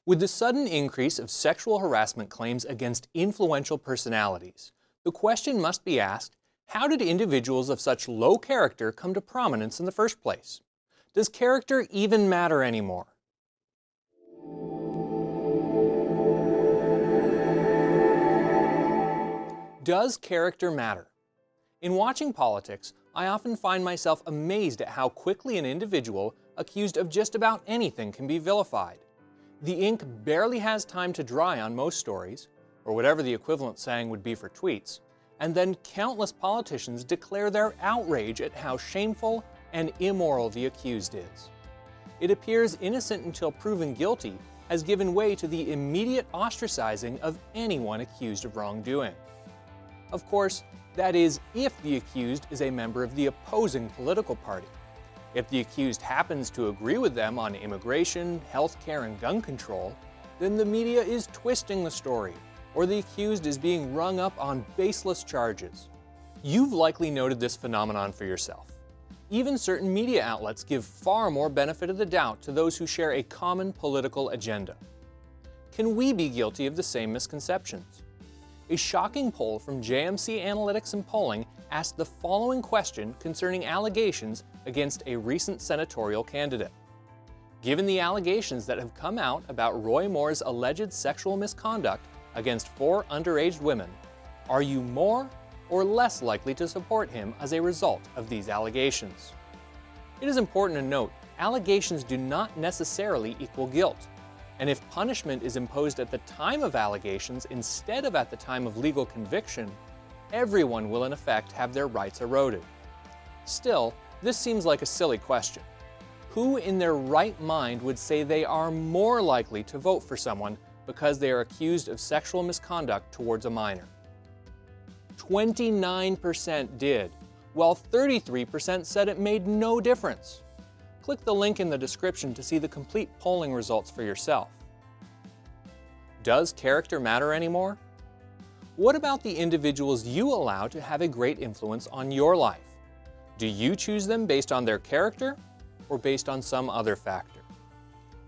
With the sudden increase of sexual harassment claims against influential personalities, the question must be asked, how did individuals of such low character come to prominence in the first place? Does character even matter anymore? Does character matter? In watching politics, I often find myself amazed at how quickly an individual accused of just about anything can be vilified. The ink barely has time to dry on most stories, or whatever the equivalent saying would be for tweets, and then countless politicians declare their outrage at how shameful and immoral the accused is. It appears innocent until proven guilty has given way to the immediate ostracizing of anyone accused of wrongdoing. Of course, that is if the accused is a member of the opposing political party. If the accused happens to agree with them on immigration, healthcare, and gun control, then the media is twisting the story, or the accused is being rung up on baseless charges. You've likely noted this phenomenon for yourself. Even certain media outlets give far more benefit of the doubt to those who share a common political agenda. Can we be guilty of the same misconceptions? A shocking poll from JMC Analytics and Polling asked the following question concerning allegations against a recent senatorial candidate. Given the allegations that have come out about Roy Moore's alleged sexual misconduct against 4 underage women, are you more or less likely to support him as a result of these allegations? It is important to note, allegations do not necessarily equal guilt. And if punishment is imposed at the time of allegations instead of at the time of legal conviction, everyone will in effect have their rights eroded. Still, this seems like a silly question. Who in their right mind would say they are more likely to vote for someone because they are accused of sexual misconduct towards a minor? 29% did, while 33% said it made no difference. Click the link in the description to see the complete polling results for yourself. Does character matter anymore? What about the individuals you allow to have a great influence on your life? Do you choose them based on their character or based on some other factor?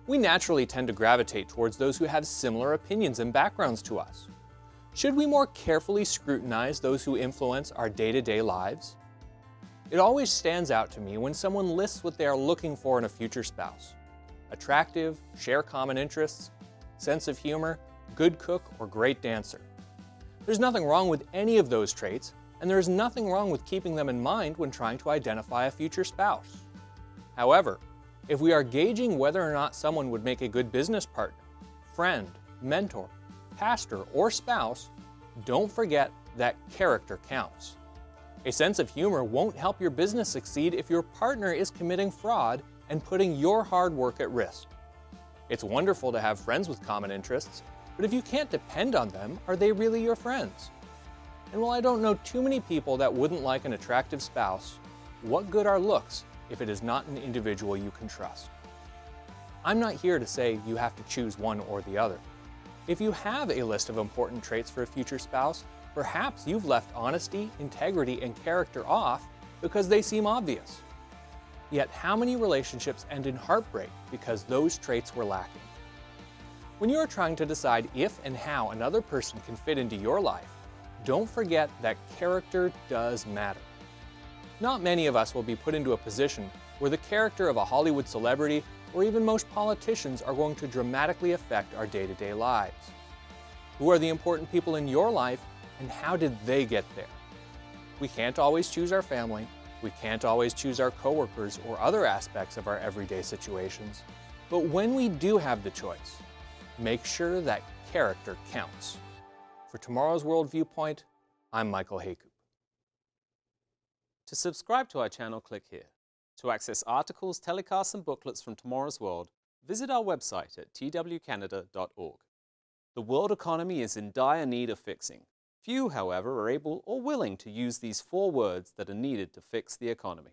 We naturally tend to gravitate towards those who have similar opinions and backgrounds to us. Should we more carefully scrutinize those who influence our day-to-day lives? It always stands out to me when someone lists what they are looking for in a future spouse. Attractive, share common interests, sense of humor, good cook, or great dancer. There's nothing wrong with any of those traits, and there is nothing wrong with keeping them in mind when trying to identify a future spouse. However, if we are gauging whether or not someone would make a good business partner, friend, mentor, pastor, or spouse, don't forget that character counts. A sense of humor won't help your business succeed if your partner is committing fraud and putting your hard work at risk. It's wonderful to have friends with common interests, but if you can't depend on them, are they really your friends? And while I don't know too many people that wouldn't like an attractive spouse, what good are looks if it is not an individual you can trust? I'm not here to say you have to choose one or the other. If you have a list of important traits for a future spouse, perhaps you've left honesty, integrity, and character off because they seem obvious. Yet how many relationships end in heartbreak because those traits were lacking? When you are trying to decide if and how another person can fit into your life, don't forget that character does matter. Not many of us will be put into a position where the character of a Hollywood celebrity or even most politicians are going to dramatically affect our day-to-day lives. Who are the important people in your life, and how did they get there? We can't always choose our family, we can't always choose our coworkers or other aspects of our everyday situations, but when we do have the choice, make sure that character counts. For Tomorrow's World Viewpoint, I'm Michael Haycoop. To subscribe to our channel, click here. To access articles, telecasts, and booklets from Tomorrow's World, visit our website at twcanada.org. The world economy is in dire need of fixing. Few, however, are able or willing to use these 4 words that are needed to fix the economy.